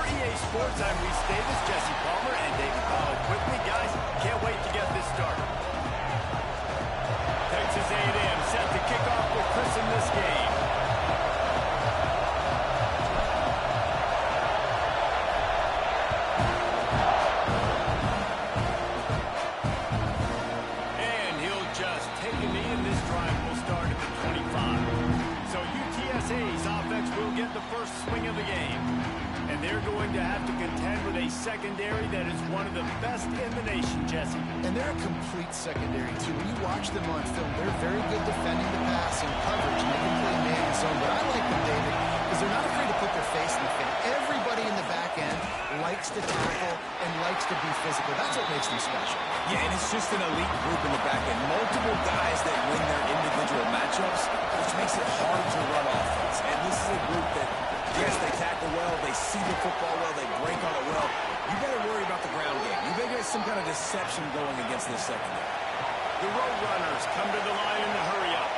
EA Sports, I'm Reese Davis, Jesse Palmer, and David Collins with me. Guys, can't wait to get this started. Texas A&M set to kick off with Chris in this game. And he'll just take a knee, and this drive will start at the 25. So UTSA's offense will get the first swing of the game. And they're going to have to contend with a secondary that is one of the best in the nation, Jesse. And they're a complete secondary, too. When you watch them on film, they're very good defending the pass and coverage, and they can play man and zone. But I like them, David, because they're not afraid to put their face in the fan. Everybody in the back end likes to tackle and likes to be physical. That's what makes them special. Yeah, and it's just an elite group in the back end. Multiple guys that win their individual matchups, which makes it hard to run offense. And this is a group that, yes, they tackle well, they see the football well, they break on it well. You better worry about the ground game. You better get some kind of deception going against this secondary. The Roadrunners come to the line in the hurry up.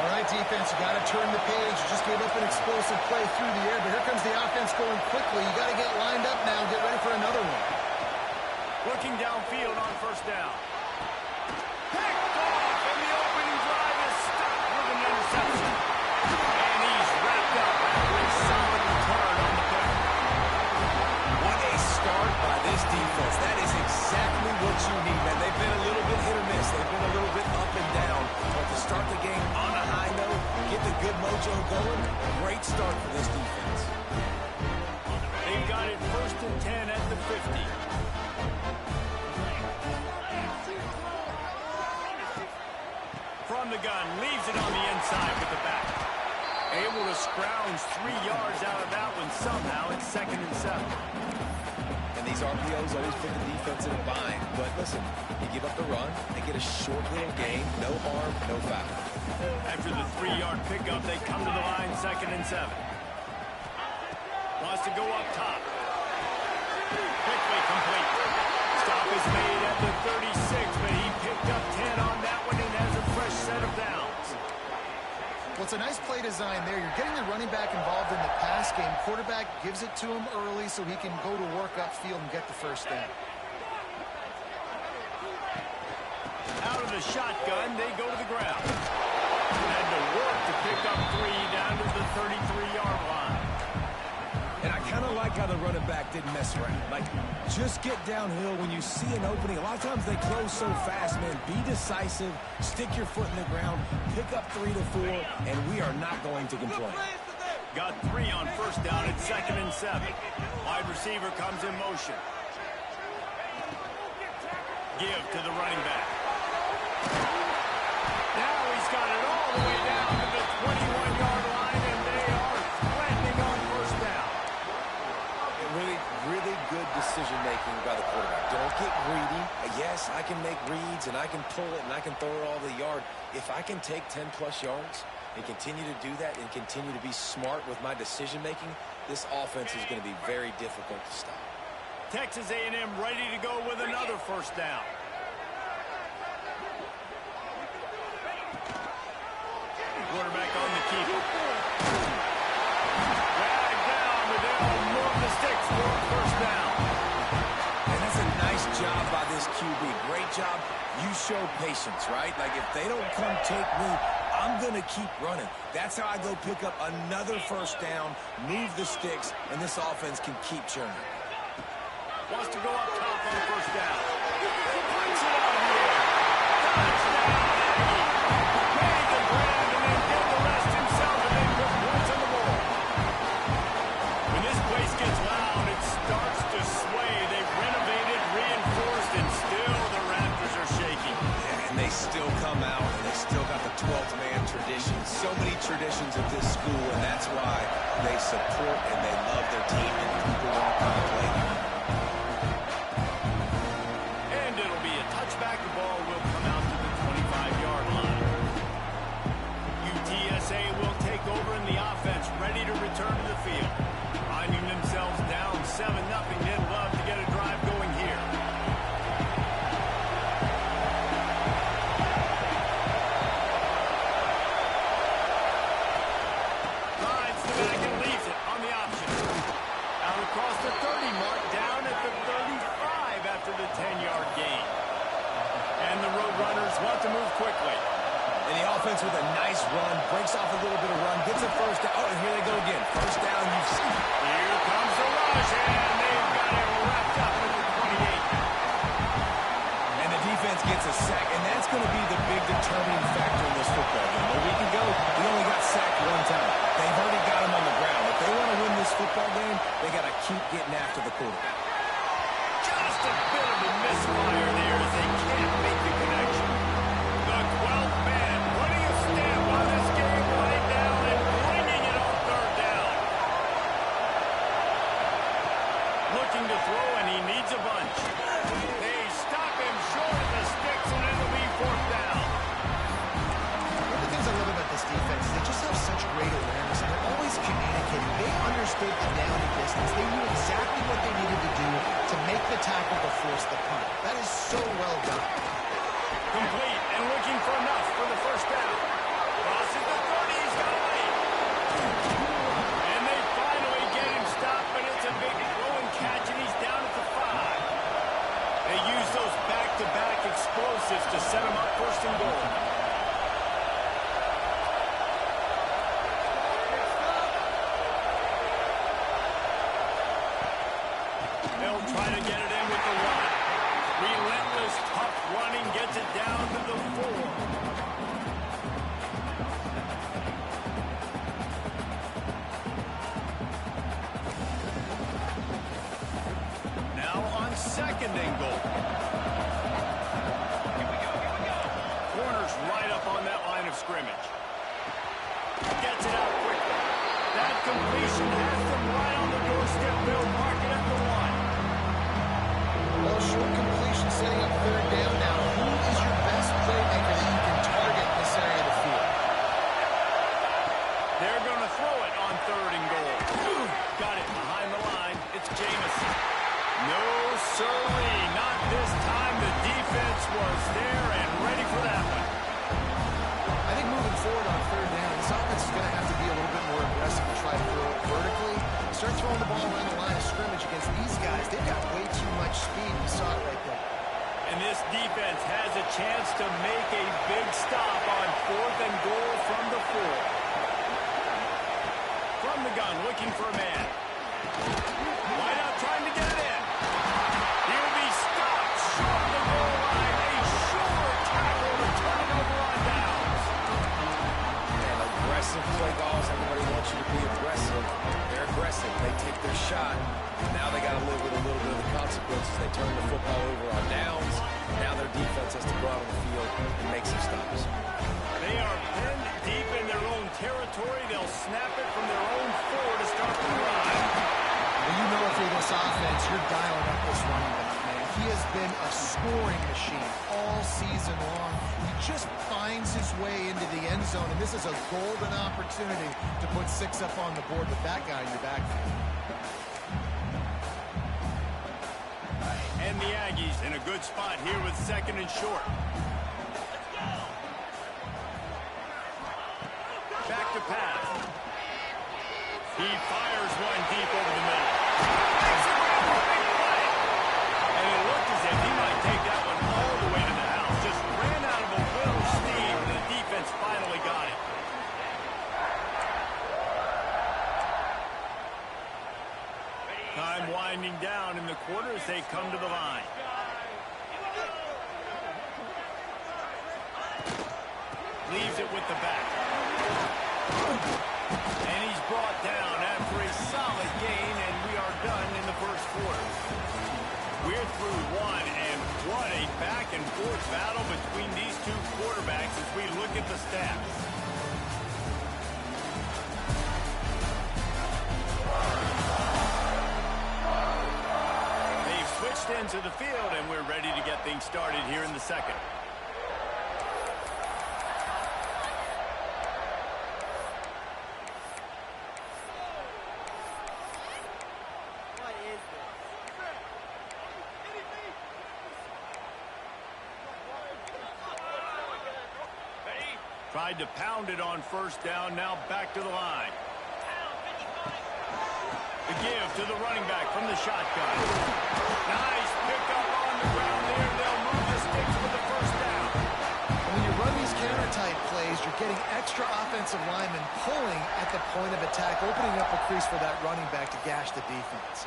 All right, defense, you got to turn the page. You just gave up an explosive play through the air, but here comes the offense going quickly. You got to get lined up now and get ready for another one. Looking downfield on first down. Picked off, and the opening drive is stopped with an interception. And he's wrapped up after a solid return on the play. What a start by this defense. That is exactly what you need, man. They've been a little bit hit or miss. They've been a little bit up and down. But to start the game on a high note, get the good mojo going, great start for this defense. They've got it 1st and 10 at the 50. From the gun, leaves it on the inside with the back. Able to scrounge 3 yards out of that one somehow. It's 2nd and 7. And these RPOs always put the defense in a bind. But listen, you give up the run, they get a short little gain, no harm, no foul. After the 3-yard pickup, they come to the line 2nd and 7. Wants to go up top. Quickly complete. Stop is made at the 36, but he picked up 10 on that one and has a fresh set of downs. Well, it's a nice play design there. You're getting the running back involved in the pass game. Quarterback gives it to him early so he can go to work upfield and get the first down. Out of the shotgun, they go to the ground. Had to work to pick up 3 down to the 33-yard line. And I kind of like how the running back didn't mess around. Like, just get downhill when you see an opening. A lot of times they close so fast, man. Be decisive, stick your foot in the ground, pick up 3 to 4, and we are not going to complain. Got 3 on first down at 2nd and 7. Wide receiver comes in motion. Give to the running back. Now he's got it all the way down to the 21-yard line, and they are threatening on first down. Really good decision-making by the quarterback. Don't get greedy. Yes, I can make reads, and I can pull it, and I can throw it all the yard. If I can take 10-plus yards and continue to do that and continue to be smart with my decision-making, this offense is going to be very difficult to stop. Texas A&M ready to go with another first down. Quarterback on the keeper. Dragged down, but they'll move the sticks for a first down. And that's a nice job by this QB. Great job. You show patience, right? Like, if they don't come take me, I'm going to keep running. That's how I go pick up another first down, move the sticks, and this offense can keep churning. Wants to go up top on the first down. Punch it out of the air. Touchdown, Aggie. Made the grab and then did the rest himself, and they put points on the board. When this place gets loud, it starts to sway. They've renovated, reinforced, and still the Raptors are shaking. Yeah, and they still come out, and they still got the 12th man tradition. So many traditions at this school, and that's why they support and they love their team, and people want to come and play them. Back, the ball will come out to the 25-yard line. UTSA will take over in the offense, ready to return to the field. Finding themselves down 7-0, they'd love to get a drive going here. Lines the back and leaves it on the option. Out across the defense with a nice run, breaks off a little bit of run, gets a first down. Oh, and here they go again. First down, you've seen it. Here comes the rush, and they've got it wrapped up at the 28. And the defense gets a sack, and that's going to be the big determining factor in this football game. A week ago, he only got sacked one time. They've already got him on the ground. If they want to win this football game, they got to keep getting after the quarterback. Just a bit of a misfire there as they can't make the connection. The 12th man putting a stamp on this game right now and bringing it on third down. Looking to throw, and he needs a bunch. They stop him short of the sticks, and it'll be fourth down. One of the things I love about this defense is they just have such great awareness, and they're always communicating. They understood the down and distance. They knew exactly what they needed to do to make the tackle to force the punt. That is so well done. Complete and looking for enough for the first down. Crosses the 30, he's got a lead. And they finally get him stopped, but it's a big throw and catch, and he's down at the 5. They use those back-to-back explosives to set him up first and goal. They'll try to get it in with the run. Relentless, tough running gets it down to the 4. Now on second and goal. Corner's right up on that line of scrimmage. Gets it out quickly. That completion has them right on the doorstep. They'll mark it at the 1. Well, short completion setting up third down now. Who is your best playmaker that you can target in this area of the field? They're going to throw it on third and goal. Got it behind the line. It's Jamison. No, sirree. Not this time. The defense was there and ready for that one. I think moving forward on third down, this offense is going to have to be a little bit more aggressive and try to throw it vertically. Start throwing the ball around the line of scrimmage against these guys. They've got way too much speed. You saw it right there. And this defense has a chance to make a big stop on fourth and goal from the 4. From the gun, looking for a man. Wide out, trying to get it in. He'll be stopped short of the goal line. A sure tackle to turn it over on downs. And aggressive play calls. Everybody wants you to be aggressive. They're aggressive. They take their shot. Now they got to live with a little bit of the consequences. They turn the football over on downs. Now their defense has to go out on the field and make some stops. They are pinned deep in their own territory. They'll snap it from their own 4 to start the drive. Well, you know if you're this offense, you're dialing up this running back, man. He has been a scoring machine all season long. He just finds his way into the end zone, and this is a golden opportunity to put 6 up on the board with that guy in your backfield. And the Aggies in a good spot here with second and short. Back to pass. He fires one deep over the middle. Makes a grab for a big play. And it looked as if he might take that one all the way to the house. Just ran out of a little steam, and the defense finally got it. Time winding down in the quarter as they come to the line. Leaves it with the back. And he's brought down after a solid gain, and we are done in the first quarter. We're through one, and what a back-and-forth battle between these two quarterbacks as we look at the stats. They've switched into the field, and we're ready to get things started here in the second. Tried to pound it on first down, now back to the line. The give to the running back from the shotgun. Nice pickup on the ground there. They'll move the sticks with the first down. When you run these counter-type plays, you're getting extra offensive linemen pulling at the point of attack, opening up a crease for that running back to gash the defense.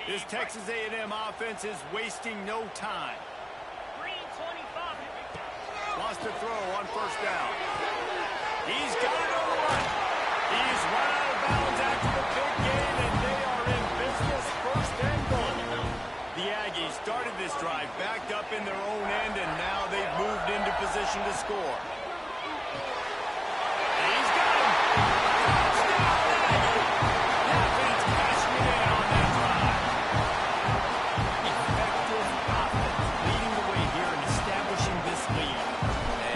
This Texas A&M offense is wasting no time. Wants to throw on first down. He's got it on the run. He's run out of bounds after the big game, and they are in business, first and goal. The Aggies started this drive backed up in their own end, and now they've moved into position to score. He's got him. Touchdown, Aggie. The offense cashing it in on that drive. Effective offense leading the way here and establishing this lead.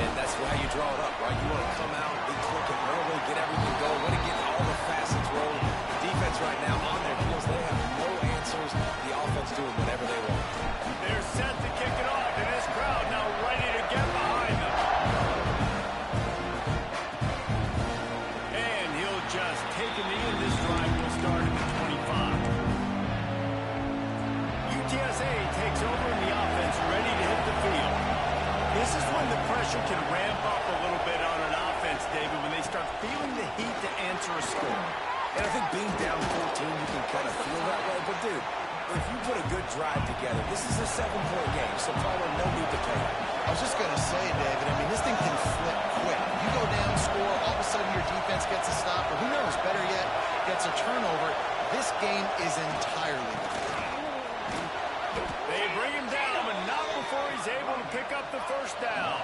And that's how you draw it up, right? You want to come out, be clicking early, get everything going, want to get all the facets rolling. The defense right now on their heels, they have no answers. The offense doing whatever they want. They're set to kick it off, and this crowd now ready to get behind them. And he'll just take a knee, and this drive will start at the 25. UTSA takes over, and the offense ready to hit the field. This is when the pressure can ramp up a little bit on an offense, David, when they start feeling the heat to answer a score. And I think being down 14, you can kind of feel that way. But, dude, if you put a good drive together, this is a 7-point game, so probably no need to pay. I was just going to say, David, I mean, this thing can flip quick. You go down, score, all of a sudden your defense gets a stop, or who knows, better yet, gets a turnover. This game is entirely different. They bring him down, but not before he's able to pick up the first down.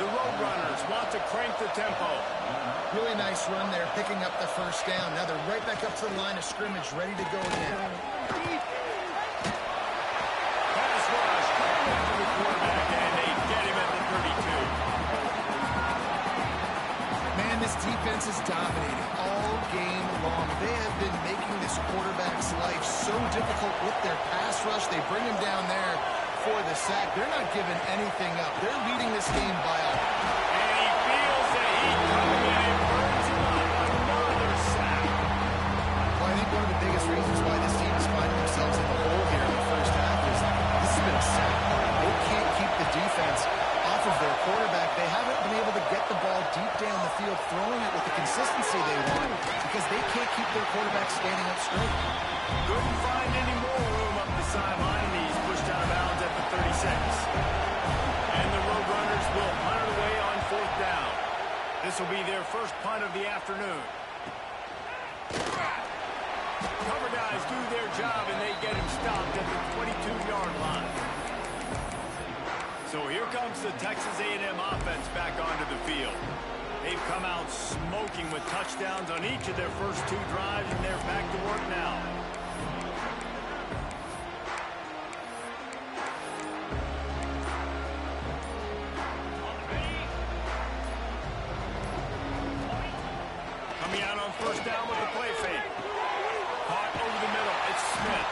The Roadrunners want to crank the tempo. Really nice run there, picking up the first down. Now they're right back up to the line of scrimmage, ready to go again. Pass rush, coming after the quarterback, and they get him at the 32. Man, this defense is dominating all game long. They have been making this quarterback's life so difficult with their pass rush. They bring him down there for the sack. They're not giving anything up. They're leading this game by a lot. And he feels the heat coming in and burns him up. Another sack. Well, I think one of the biggest reasons why this team is finding themselves in the hole here in the first half is this has been a sack. They can't keep the defense off of their quarterback. They haven't been able to get the ball deep down the field, throwing it with the consistency they want because they can't keep their quarterback standing up straight. Couldn't find any more room up the sideline, and he's pushed out of bounds at the 36. And the Roadrunners will punt it away on fourth down. This will be their first punt of the afternoon. Cover guys do their job, and they get him stopped at the 22-yard line. So here comes the Texas A&M offense back onto the field. They've come out smoking with touchdowns on each of their first two drives, and they're back to work now. Coming out on first down with the play fake. Caught over the middle. It's Smith.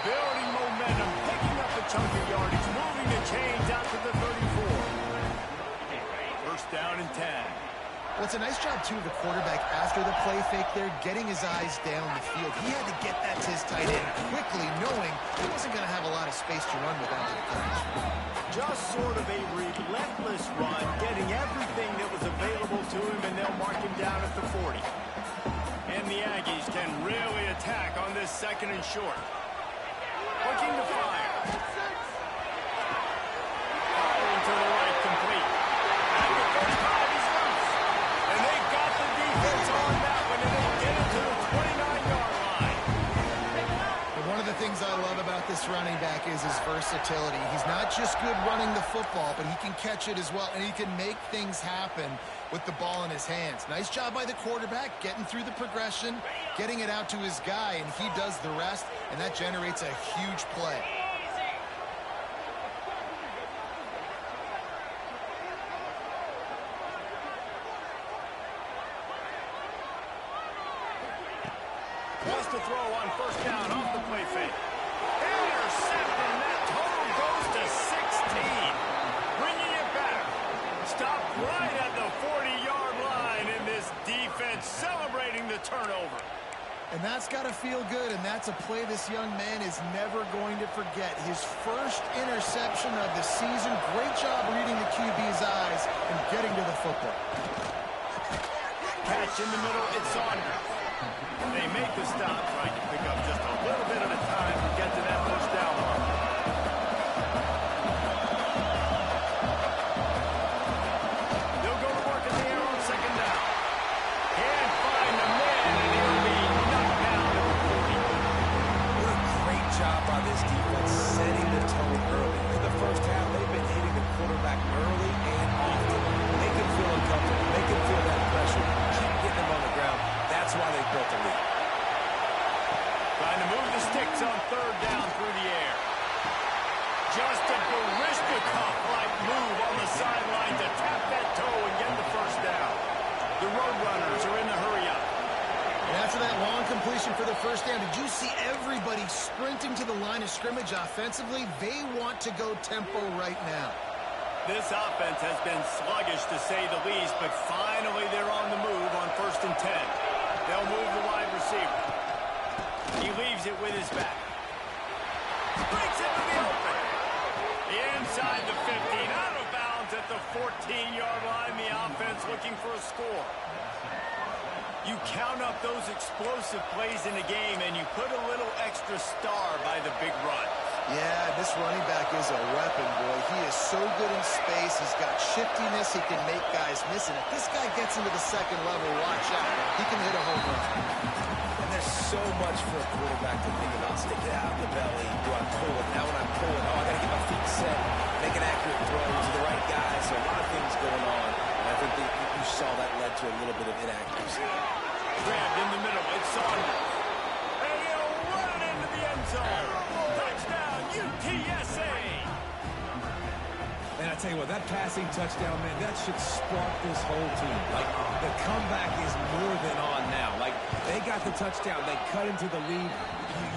Building momentum, picking up a chunk of yardage, moving the chains out to the 34. First down and 10. Well, it's a nice job, too, of the quarterback after the play fake there, getting his eyes down the field. He had to get that to his tight end quickly, knowing he wasn't going to have a lot of space to run without the coverage. Just sort of a relentless run, getting everything that was available to him, and they'll mark him down at the 40. And the Aggies can really attack on this second and short. Looking to fire. Firing to the right, complete. And the first time he's loose. And they've got the defense on that one, and they get it to the 29-yard line. And one of the things I love about this running back is his versatility. He's not just good running the football, but he can catch it as well, and he can make things happen with the ball in his hands. Nice job by the quarterback, getting through the progression, getting it out to his guy, and he does the rest, and that generates a huge play. Wants to throw on first down off the play fake. Intercepted, and that total goes to 16. Bringing it back. Stopped right at the 40-yard line, and this defense celebrating the turnover. And And that's got to feel good, and that's a play this young man is never going to forget. His first interception of the season. Great job reading the QB's eyes and getting to the football. Catch in the middle, it's Saunders. They make the stop, trying to pick up just a little bit at a time to get to that first down mark. They'll go to work in the air on second down. Can't find the man, and he'll be knocked down at the 40. What a great job by this defense setting the tone early. In the first half, they've been hitting the quarterback early and often. Make him feel uncomfortable. Make him feel that pressure. Keep getting him on the ground. That's why they built the lead. Trying to move the sticks on third down through the air. Just a Barishnikov-like move on the sideline to tap that toe and get the first down. The Roadrunners are in the hurry-up. And after that long completion for the first down, did you see everybody sprinting to the line of scrimmage offensively? They want to go tempo right now. This offense has been sluggish, to say the least, but finally they're on the move on 1st and 10. They'll move the wide receiver. He leaves it with his back. Breaks into the open. Inside the 15, out of bounds at the 14-yard line. The offense looking for a score. You count up those explosive plays in a game, and you put a little extra star by the big run. Yeah, this running back is a weapon, boy. He is so good in space. He's got shiftiness. He can make guys miss. And if this guy gets into the second level, watch out. He can hit a home run. And there's so much for a quarterback to think about. Stick it out of the belly. Do I pull it? Now when I pull it, I got to get my feet set. Make an accurate throw to the right guy. So a lot of things going on. And I think that you saw that led to a little bit of inaccuracy. Grabbed in the middle. It's Saunders. And he'll run it into the end zone. Touchdown, UTSA. And I tell you what, that passing touchdown, man, that should spark this whole team. Like, the comeback is more than on now. Like, they got the touchdown. They cut into the lead.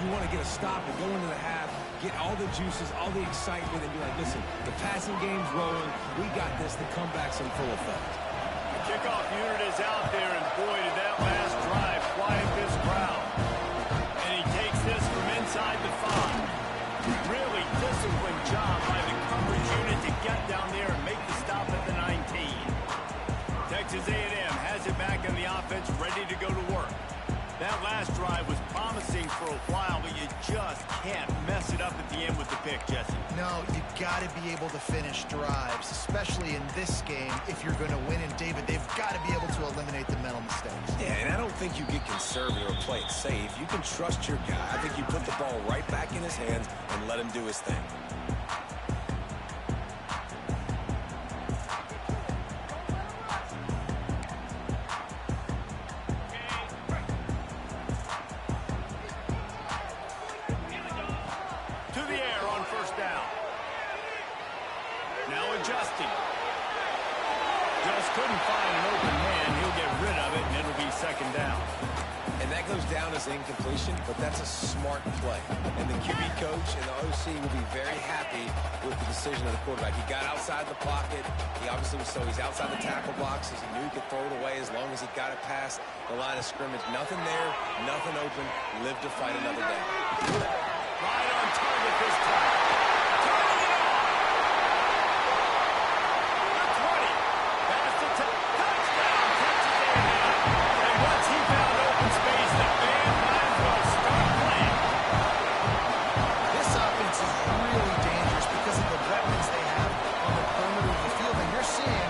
You want to get a stop and go into the half, get all the juices, all the excitement, and be like, listen, the passing game's rolling. We got this. The comeback's in full effect. The kickoff unit is out there, and boy, did that last drive quiet this crowd. And he takes this from inside the 5. Really disciplined job by the coverage unit to get down there and make the stop at the 19. Texas A&M has it back in the offense, ready to go to work. That last drive was promising for a while, but you just can't mess it up at the end with the pick, Jesse. No, you got to be able to finish drives, especially in this game. If you're going to win, and David, they've got to be able to eliminate the mental mistakes. Yeah, and I don't think you get conservative or play it safe. You can trust your guy. I think you put the ball right back in his hands and let him do his thing. To the air on first down. Now adjusting. Just couldn't find an open man. He'll get rid of it, and it'll be second down. And that goes down as incompletion, but that's a smart play. And the QB coach and the OC will be very happy with the decision of the quarterback. He got outside the pocket. He obviously was he's outside the tackle boxes. He knew he could throw it away as long as he got it past the line of scrimmage. Nothing there, nothing open. Live to fight another day. Right on target this time. Turning it on. The 20. Pass to touchdown. Texas A&M. And once he found open space, the band might as well start playing. This offense is really dangerous because of the weapons they have on the perimeter of the field. And you're seeing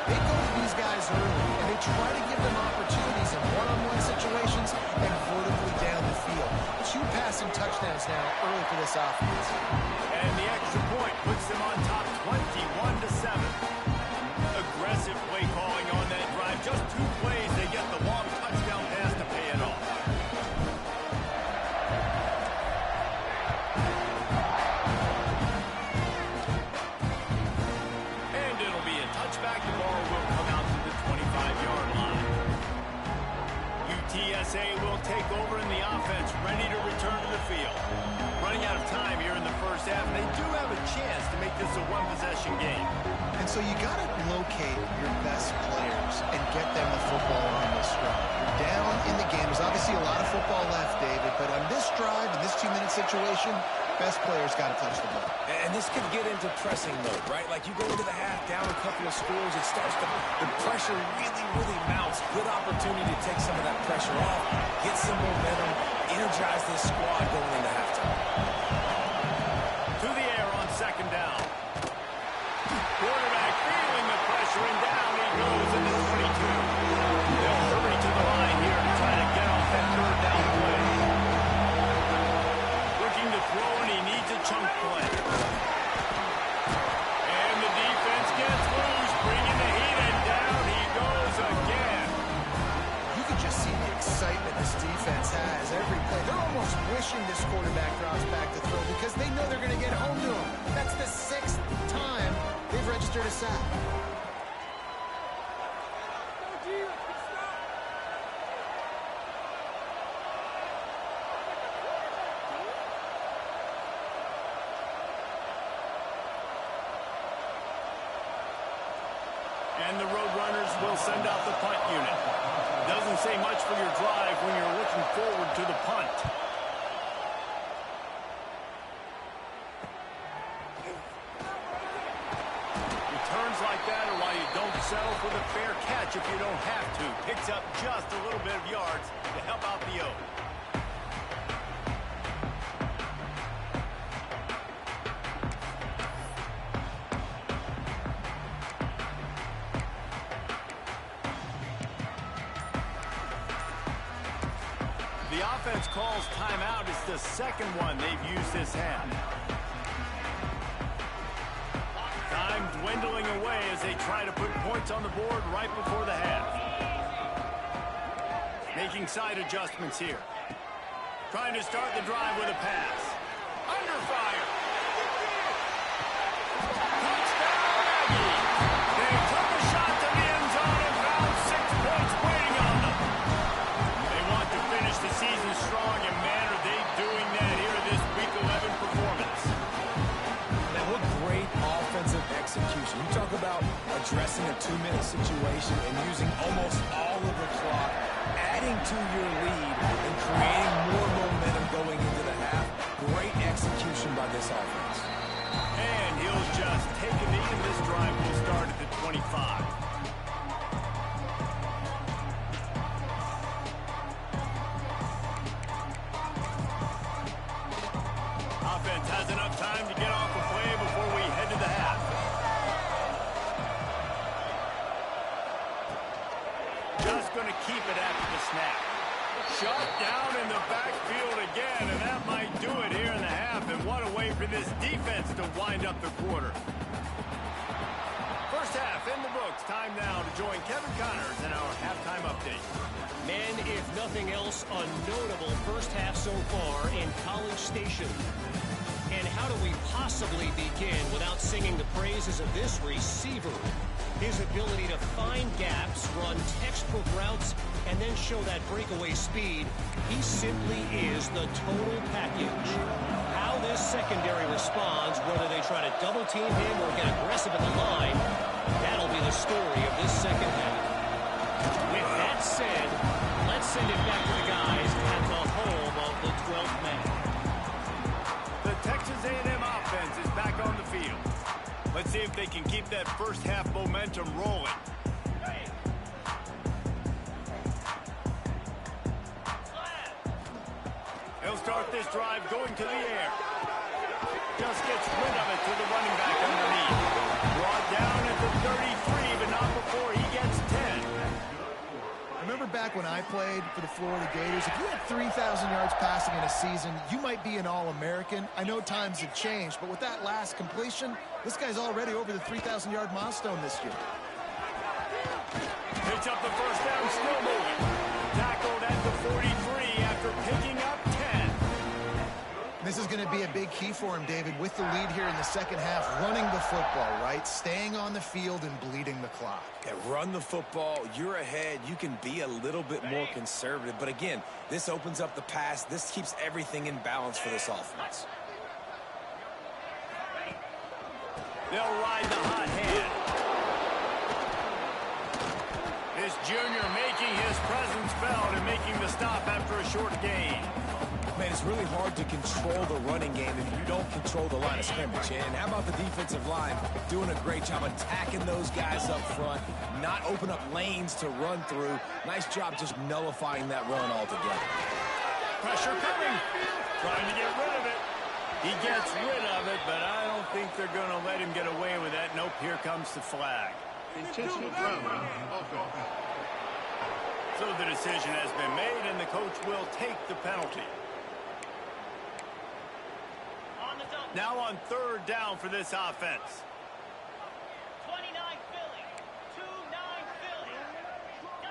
they go to these guys early, and they try to give them opportunities in one-on-one situations and vertically down the field. 2 passing touchdowns now early for this offense. And the extra point puts them on top 21-7. Aggressive play calling on that drive. Just 2 plays, they get the long touchdown pass to pay it off. And it'll be a touchback. The ball will come out to the 25-yard line. UTSA will take over in the offense, ready to return to the field. Running out of time here in the first half, and they do have a chance to make this a one-possession game. And so you got to locate your best players and get them the football on this drive. You're down in the game. There's obviously a lot of football left, David, but on this drive, in this 2-minute situation, best players got to touch the ball. And this could get into pressing mode, right? Like you go into the half, down a couple of scores, it starts to, the pressure really mounts. Good opportunity to take some of that pressure off, get some momentum, energize this squad going into halftime. To the air on second down. Quarterback feeling the pressure, and down he goes in the 22. They'll hurry to the line here to try to get off that third down play. Looking to throw, and he needs a chunk play. And the defense gets loose, bringing the heat, and down he goes again. You can just see the excitement this defense has every play. They're almost wishing this quarterback drops back to throw because they know they're going to get home to him. That's the 6th time they've registered a sack. And the Roadrunners will send out the punt unit. Doesn't say much for your drive when you're looking forward to the punt. Returns like that are why you don't settle for the fair catch if you don't have to. Picks up just a little bit of yards to help out the O. The offense calls timeout. It's the second one they've used this half. Time dwindling away as they try to put points on the board right before the half. Making side adjustments here. Trying to start the drive with a pass. Under fire. Touchdown, Aggies. They took a shot to the end zone and found 6 points waiting on them. They want to finish the season strong, and man, are they doing that here in this Week 11 performance. Now, what great offensive execution. You talk about addressing a 2-minute situation and using almost all of the clock, adding to your lead and creating more momentum going into the half. Great execution by this offense. And he'll just take a knee, and this drive will start at the 25. Offense has enough time to get off the play before we head to the half. Just going to keep it after the snap. Shut down in the backfield again, and that might do it here in the half. And what a way for this defense to wind up the quarter. First half in the books. Time now to join Kevin Connors in our halftime update. Man, if nothing else, a notable first half so far in College Station. And how do we possibly begin without singing the praises of this receiver? His ability to find gaps, run textbook routes, and then show that breakaway speed. He simply is the total package. How this secondary responds, whether they try to double team him or get aggressive at the line, that'll be the story of this second half. With that said, let's send it back to the guys at the home of the 12th man. The Texas A&M offense is back on the field. Let's see if they can keep that first half momentum rolling. He'll start this drive going to the air. Just gets rid of it to the running back underneath. Brought down at the 33, but not before he gets 10. Remember back when I played for the Florida Gators, if you had 3,000 yards passing in a season, you might be an All-American. I know times have changed, but with that last completion, this guy's already over the 3,000-yard milestone this year. Picks up the first down, still moving. Tackled at the 43 after picking up 10. This is going to be a big key for him, David, with the lead here in the second half, running the football, right? Staying on the field and bleeding the clock. Yeah, run the football. You're ahead. You can be a little bit more conservative. But again, this opens up the pass. This keeps everything in balance for this offense. They'll ride the hot hand. Davis Jr. making his presence felt and making the stop after a short gain. Man, it's really hard to control the running game if you don't control the line of scrimmage. And how about the defensive line doing a great job attacking those guys up front, not open up lanes to run through. Nice job just nullifying that run altogether. Pressure coming. Trying to get rid of it. He gets rid of it, but I don't think they're going to let him get away with that. Nope, here comes the flag. Intentional grounding. So the decision has been made, and the coach will take the penalty. Now on third down for this offense. 29 Philly. 2-9 Philly.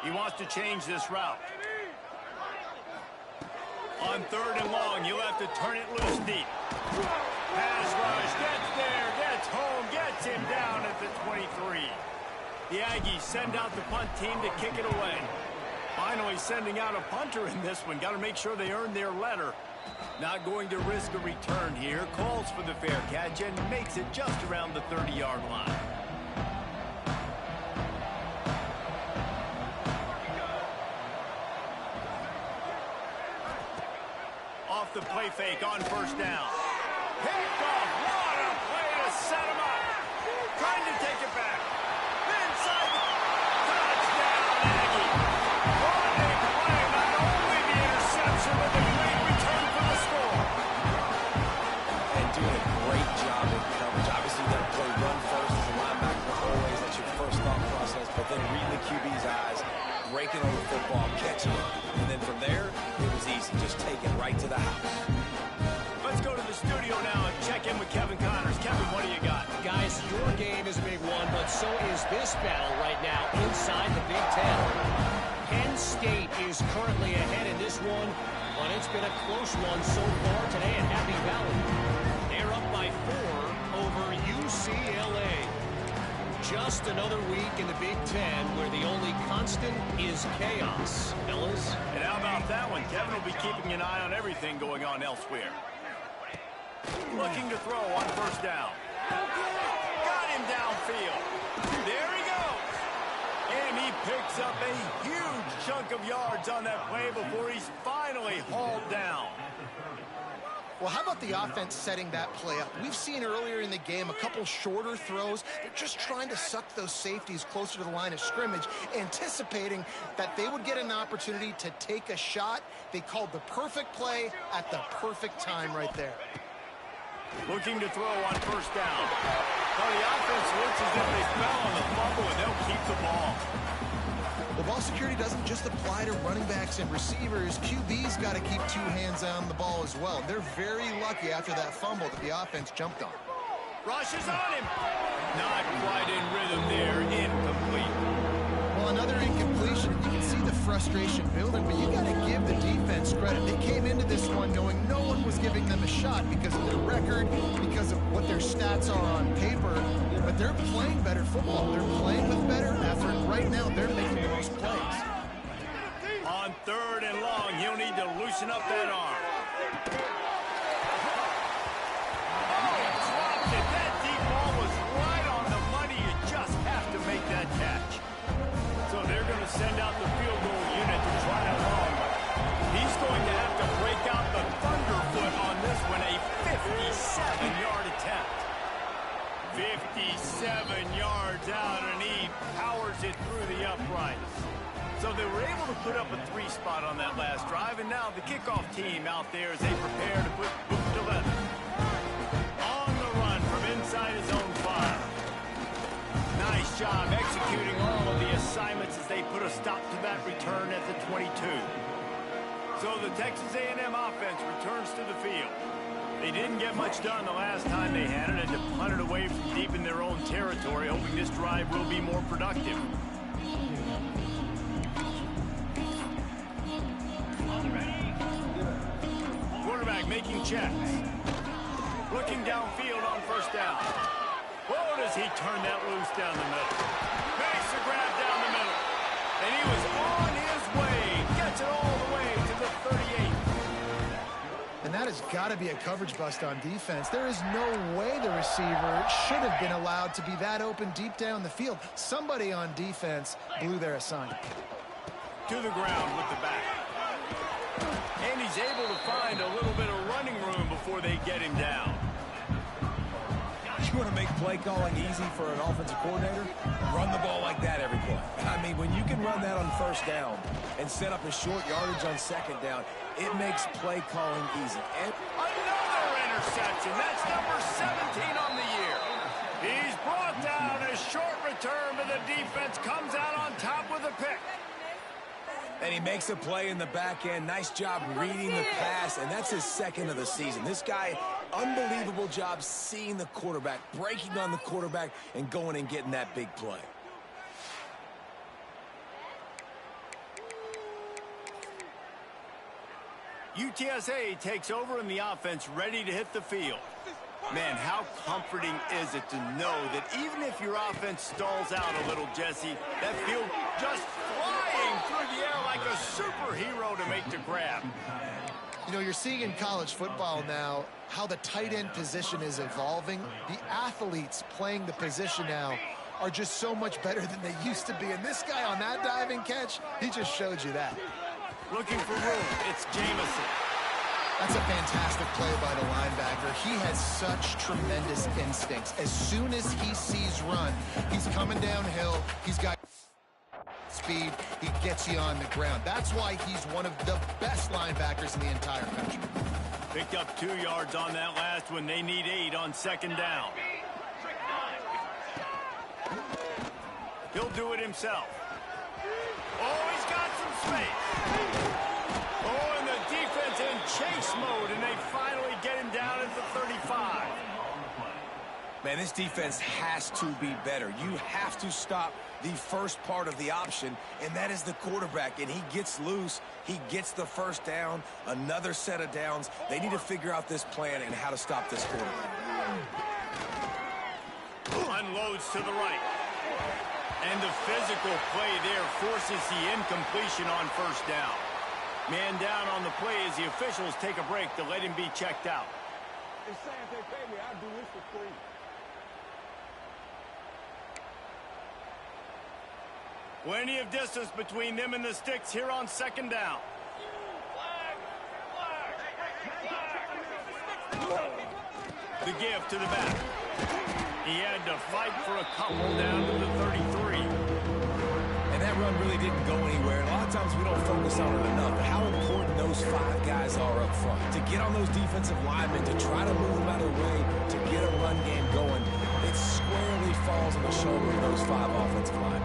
He wants to change this route. On third and long, you'll have to turn it loose deep. Pass rush, gets there, gets home, gets him down at the 23. The Aggies send out the punt team to kick it away. Finally sending out a punter in this one. Got to make sure they earn their letter. Not going to risk a return here. Calls for the fair catch and makes it just around the 30-yard line. Off the play fake on first down. Picked off. What a play to set him up. Trying to take it back. Inside the touchdown, Aggie. What a play. Not only the interception, but the great return for the score. And doing a great job in coverage. Obviously, you got to play run first as a linebacker always. That's your first thought process. But then reading the QB's eyes, breaking on the football, catching it. And then from there, it was easy. Just take it right to the house. Let's go to the studio now and check in with Kevin Connors. Kevin, what do you got? Guys, your game is a big one, but so is this battle right now inside the Big Ten. Penn State is currently ahead in this one, but it's been a close one so far today at Happy Valley. They're up by 4 over UCLA. Just another week in the Big Ten where the only constant is chaos. Fellas? And how about that one? Kevin will be keeping an eye on everything going on elsewhere. Looking to throw on first down. Got him downfield. There he goes. And he picks up a huge chunk of yards on that play before he's finally hauled down. Well, how about the offense setting that play up? We've seen earlier in the game a couple shorter throws. They're just trying to suck those safeties closer to the line of scrimmage, anticipating that they would get an opportunity to take a shot. They called the perfect play at the perfect time right there. Looking to throw on first down. Well, the offense looks as if they fell on the fumble, and they'll keep the ball. Well, ball security doesn't just apply to running backs and receivers. QB's got to keep 2 hands on the ball as well. They're very lucky after that fumble that the offense jumped on. Rushes on him. Not quite in rhythm there. Incomplete. Well, another incompletion. You can see the frustration building, but you got to give the defense credit. They came into this one knowing no one was giving them a shot because of their record, because of what their stats are on paper. But they're playing better football. They're playing with better effort. Right now, they're making the most plays. On third and long, he'll need to loosen up that arm. Oh, dropped it. That deep ball was right on the money. You just have to make that catch. So they're going to send out the field goal unit to try it long. He's going to have to break out the thunderfoot on this one, a 57-yard attempt. 57 yards out, and he powers it through the uprights. So they were able to put up a 3-spot on that last drive, and now the kickoff team out there as they prepare to put boot to leather. On the run from inside his own 5. Nice job executing all of the assignments as they put a stop to that return at the 22. So the Texas A&M offense returns to the field. They didn't get much done the last time they had it, and to punt it away from deep in their own territory, hoping this drive will be more productive. Quarterback making checks. Looking downfield on first down. Whoa, does he turn that loose down the middle. Makes the grab down the middle. And he was on his way. Gets it all the way to the 38. And that has got to be a coverage bust on defense. There is no way the receiver should have been allowed to be that open deep down the field. Somebody on defense blew their assignment. To the ground with the back. And he's able to find a little bit of running room before they get him down. You want to make play calling easy for an offensive coordinator? Run the ball like that every play. I mean, when you can run that on first down and set up a short yardage on second down, it makes play calling easy. And another interception. That's number 17 on the year. He's brought down. A short return, but the defense comes out on top with a pick. And he makes a play in the back end. Nice job reading the pass, and that's his second of the season. This guy, unbelievable job seeing the quarterback, breaking on the quarterback, and going and getting that big play. UTSA takes over in the offense, ready to hit the field. Man, how comforting is it to know that even if your offense stalls out a little, Jesse, that field just flying through the air like a superhero to make the grab. You know, you're seeing in college football now how the tight end position is evolving. The athletes playing the position now are just so much better than they used to be. And this guy on that diving catch, he just showed you that. Looking for room, it's Jamison. That's a fantastic play by the linebacker. He has such tremendous instincts. As soon as he sees run, he's coming downhill. He's got speed. He gets you on the ground. That's why he's one of the best linebackers in the entire country. Picked up 2 yards on that last one. They need 8 on second down. He'll do it himself. Oh, he's got some space. Oh, and the defense in chase mode, and they finally get him down at the 35. Man, this defense has to be better. You have to stop the first part of the option, and that is the quarterback. And he gets loose. He gets the first down, another set of downs. They need to figure out this plan and how to stop this quarterback. Unloads to the right. And the physical play there forces the incompletion on first down. Man down on the play as the officials take a break to let him be checked out. They say if they pay me, I'll do this for free. Plenty of distance between them and the sticks here on second down. The give to the back. He had to fight for a couple down to the 33. And that run really didn't go anywhere. And a lot of times we don't focus on it enough. But how important those 5 guys are up front. To get on those defensive linemen, to try to move them out of the way, to get a run game going, it squarely falls on the shoulder of those 5 offensive linemen.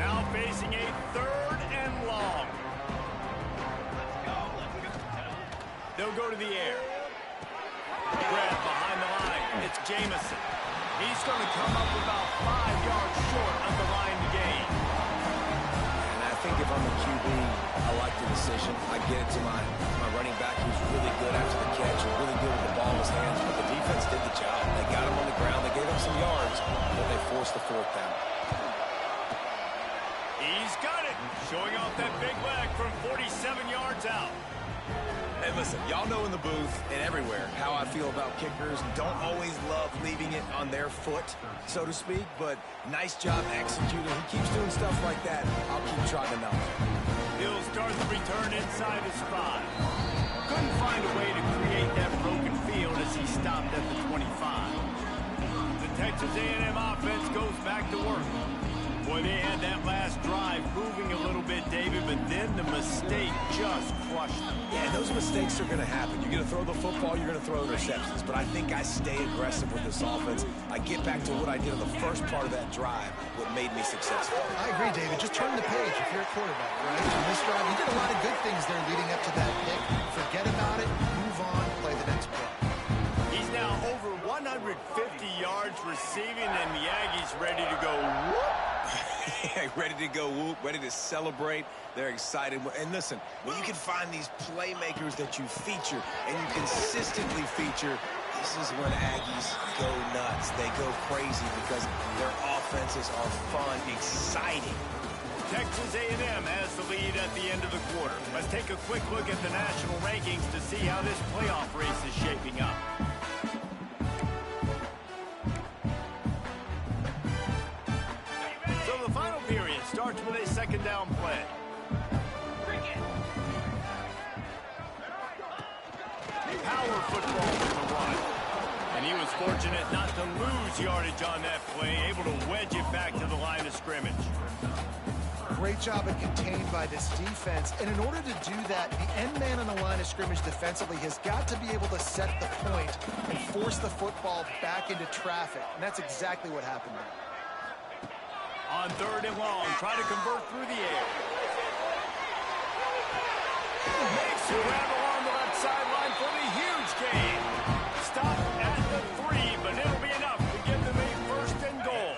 Now facing a 3rd and long. They'll go to the air. Brad behind the line. It's Jamison. He's going to come up about 5 yards short of the line to gain. And I think if I'm a QB, I like the decision. I get it to my running back who's really good after the catch, who's really good with the ball in his hands. But the defense did the job. They got him on the ground. They gave him some yards, but they forced the 4th down. He's got it. Showing off that big leg from 47 yards out. And listen, y'all know in the booth and everywhere how I feel about kickers. Don't always love leaving it on their foot, so to speak, but nice job executing. He keeps doing stuff like that. I'll keep trying to know. He'll start the return inside his 5. Couldn't find a way to create that broken field as he stopped at the 25. The Texas A&M offense goes back to work. Boy, they had that last drive moving a little bit, David, but then the mistake just crushed them. Yeah, those mistakes are going to happen. You're going to throw the football, you're going to throw interceptions. But I think I stay aggressive with this offense. I get back to what I did in the first part of that drive, what made me successful. I agree, David. Just turn the page if you're a quarterback, right? On this drive, you did a lot of good things there leading up to that pick. Forget about it, move on, play the next play. He's now over 150 yards receiving, and the Aggies ready to go whoop. Ready to go whoop, ready to celebrate. They're excited. And listen, when you can find these playmakers that you feature and you consistently feature, this is when Aggies go nuts. They go crazy because their offenses are fun, exciting. Texas A&M has the lead at the end of the quarter. Let's take a quick look at the national rankings to see how this playoff race is shaping up. So the final period starts with a second down play. Power football from the run. And he was fortunate not to lose yardage on that play, able to wedge it back to the line of scrimmage. Great job of contained by this defense. And in order to do that, the end man on the line of scrimmage defensively has got to be able to set the point and force the football back into traffic. And that's exactly what happened there. On third and long, try to convert through the air. Makes the grab along the left sideline for the huge gain. Stop at the 3, but it'll be enough to give them a first and goal.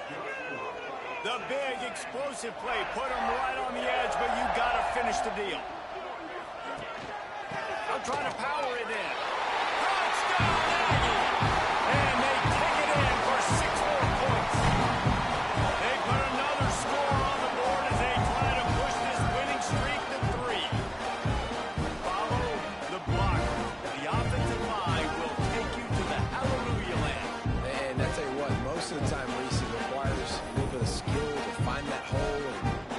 The big explosive play put them right on the edge, but you got to finish the deal. They'll try to power it in. Touchdown, Aggie! And they kick it in for 6 more points. They put another score on the board as they try to push this winning streak to 3. Follow the block. The offensive line will take you to the hallelujah land. And I tell you what, most of the time, Reese, it requires a little bit of skill to find that hole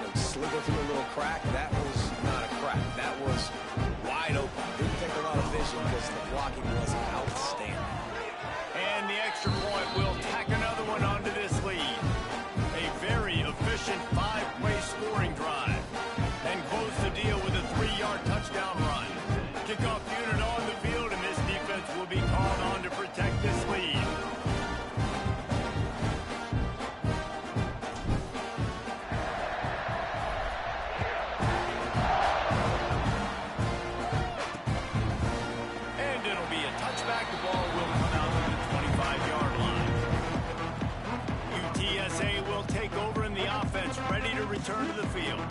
and slither through a little crack. That was not a crack. That was wide open. Didn't take a lot of vision because the blocking was outstanding. And the extra point will tack another one onto this lead. A very efficient 5-play scoring drive. And close the deal with a 3-yard touchdown run. Kickoff unit on the field, and this defense will be called on to protect this lead. And it'll be a touchback. The ball will come out to the 25-yard line. UTSA will take over in the offense, ready to return to the field.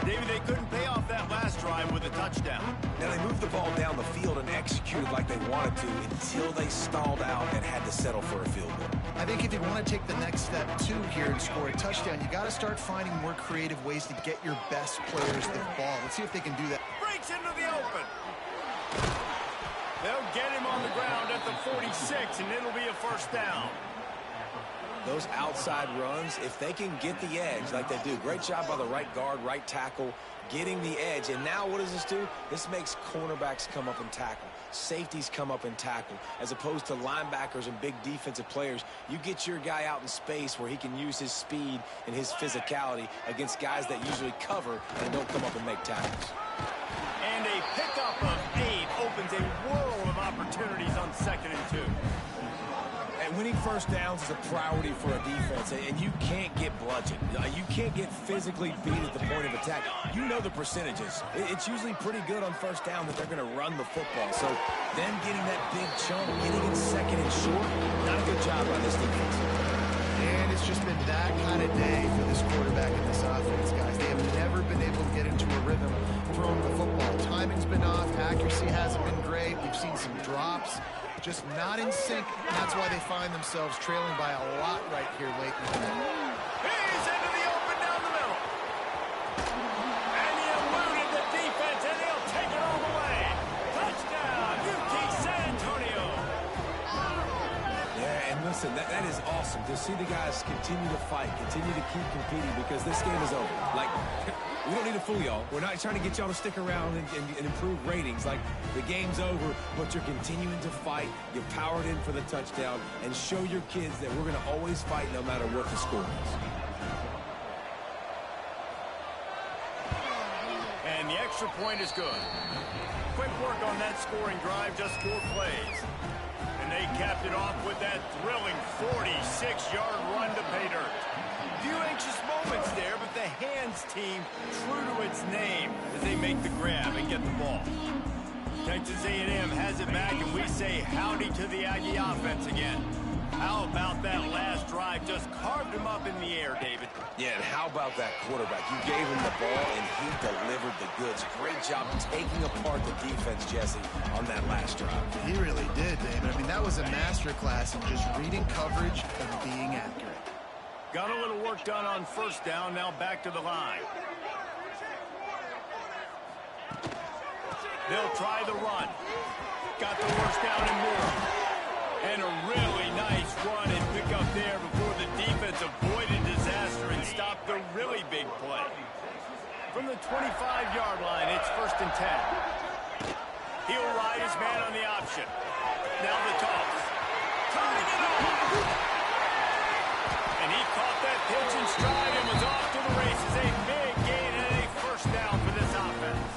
David, they couldn't pay off that last drive with a touchdown. Now, they moved the ball down the field and executed like they wanted to until they stalled out and had to settle for a field goal. I think if you want to take the next step, too, here and score a touchdown, you got to start finding more creative ways to get your best players the ball. Let's see if they can do that. Breaks into the open. They'll get him on the ground at the 46, and it'll be a first down. Those outside runs, if they can get the edge like they do, great job by the right guard, right tackle, getting the edge. And now what does this do? This makes cornerbacks come up and tackle. Safeties come up and tackle. As opposed to linebackers and big defensive players, you get your guy out in space where he can use his speed and his physicality against guys that usually cover and don't come up and make tackles. And a pickup of 8 opens a world of opportunities on 2nd and 2. And winning first downs is a priority for a defense, and you can't get bludgeoned. You can't get physically beat at the point of attack. You know the percentages. It's usually pretty good on first down that they're going to run the football. So them getting that big chunk, getting it 2nd and short, not a good job by this defense. And it's just been that kind of day for this quarterback and this offense, guys. They have never been able to get into a rhythm throwing the football. Timing's been off. Accuracy hasn't been great. We've seen some drops. Just not in sync, and that's why they find themselves trailing by a lot right here late in the game. He's into the open down the middle. And he eluded the defense, and he'll take it all the way. Touchdown, UT San Antonio. Yeah, and listen, that is awesome to see the guys continue to fight, continue to keep competing, because this game is over. Like, we don't need to fool y'all. We're not trying to get y'all to stick around and improve ratings. Like, the game's over, but you're continuing to fight. You powered in for the touchdown, and show your kids that we're going to always fight no matter what the score is. And the extra point is good. Quick work on that scoring drive, just 4 plays. And they capped it off with that thrilling 46-yard run to pay dirt. Few anxious moments there, but the hands team true to its name as they make the grab and get the ball. Texas A&M has it back, and we say howdy to the Aggie offense again. How about that last drive? Just carved him up in the air, David. Yeah, and how about that quarterback? You gave him the ball, and he delivered the goods. Great job taking apart the defense, Jesse, on that last drive. He really did, David. I mean, that was a masterclass in just reading coverage and being accurate. Got a little work done on first down. Now back to the line. They'll try the run. Got the first down and more. And a really nice run and pick up there before the defense avoided disaster and stopped the really big play. From the 25-yard line, it's 1st and 10. He'll ride his man on the option. Now the toss. Turning it on. And he caught that pitch in stride and was off to the races. A big gain and a first down for this offense.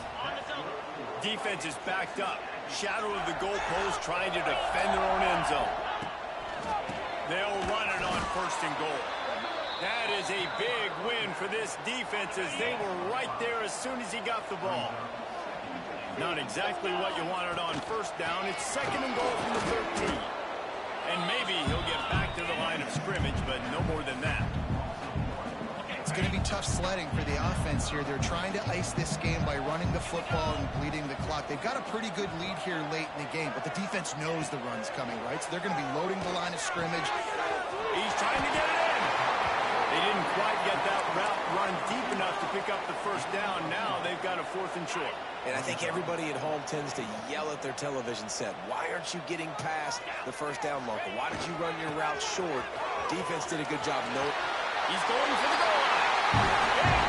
Defense is backed up. Shadow of the goalpost trying to defend their own end zone. They'll run it on 1st and goal. That is a big win for this defense as they were right there as soon as he got the ball. Not exactly what you wanted on first down. It's 2nd and goal from the 13. And maybe he'll get back to the line of scrimmage, but no more than that. It's going to be tough sledding for the offense here. They're trying to ice this game by running the football and bleeding the clock. They've got a pretty good lead here late in the game, but the defense knows the run's coming, right? So they're going to be loading the line of scrimmage. He's trying to get it in. They didn't quite get that route run deep enough to pick up the first down. Now they've got a 4th and short. And I think everybody at home tends to yell at their television set. Why aren't you getting past the first down marker? Why did you run your route short? Defense did a good job. He's going for the goal line. Into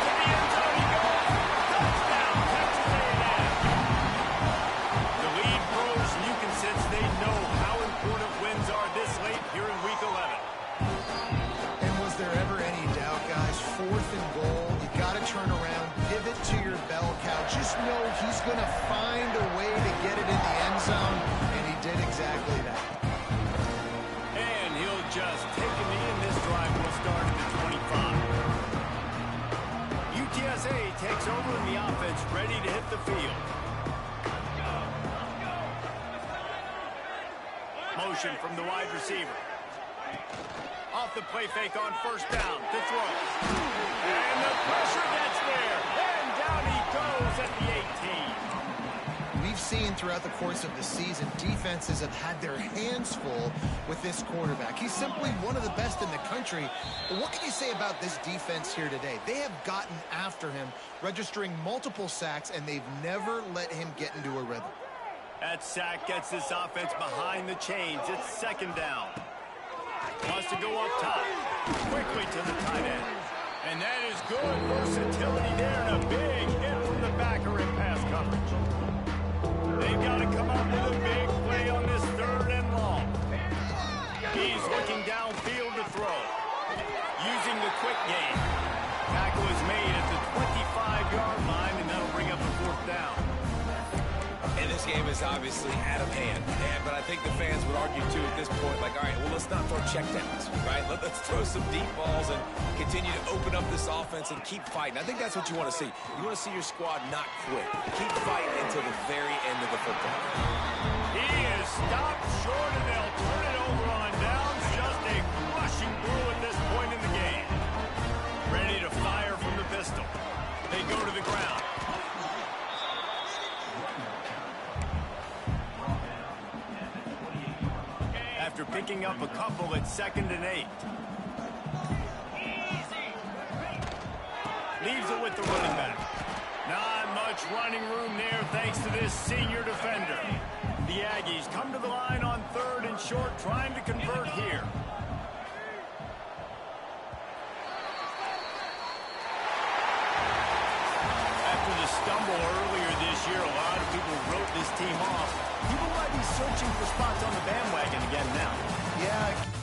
the end zone he goes. Touchdown, Texas A&M. The lead grows, and you can sense they know how important wins are this late here in Week 11. And was there ever any doubt, guys? 4th and goal. You got to turn around, pivot to your bell cow. Just know he's going to find a way to get it in the end zone, and he did exactly that. And he'll just take a knee, and this drive will start at the 25. UTSA takes over in the offense, ready to hit the field. Motion from the wide receiver. Off the play fake on first down to throw. And the pressure gets there. And down he goes at the 18. We've seen throughout the course of the season, defenses have had their hands full with this quarterback. He's simply one of the best in the country. But what can you say about this defense here today? They have gotten after him, registering multiple sacks, and they've never let him get into a rhythm. That sack gets this offense behind the chains. It's 2nd down. Wants to go up top. Quickly to the tight end. And that is good versatility there and a big hit from the backer in pass coverage. They've got to come up with a big play on this 3rd and long. He's looking downfield to throw. Using the quick game. Tackle is made at the 25-yard line, and that'll bring up the 4th down. And this game is obviously out of hand. But I think the fans would argue, too, at this point, like, all right, well, let's not throw checkdowns, right? Let's throw some deep balls and continue to open up this offense and keep fighting. I think that's what you want to see. You want to see your squad not quit. Keep fighting until the very end of the football. He is stopped short, and they'll turn it over on downs. Just a crushing blow at this point in the game. Ready to fire from the pistol. They go to the ground. After picking up a couple at 2nd and 8. Leaves it with the running back. Not much running room there thanks to this senior defender. The Aggies come to the line on 3rd and short, trying to convert here. After the stumble earlier this year, a lot of people wrote this team off. People might be searching for spots on the bandwagon again now. Yeah.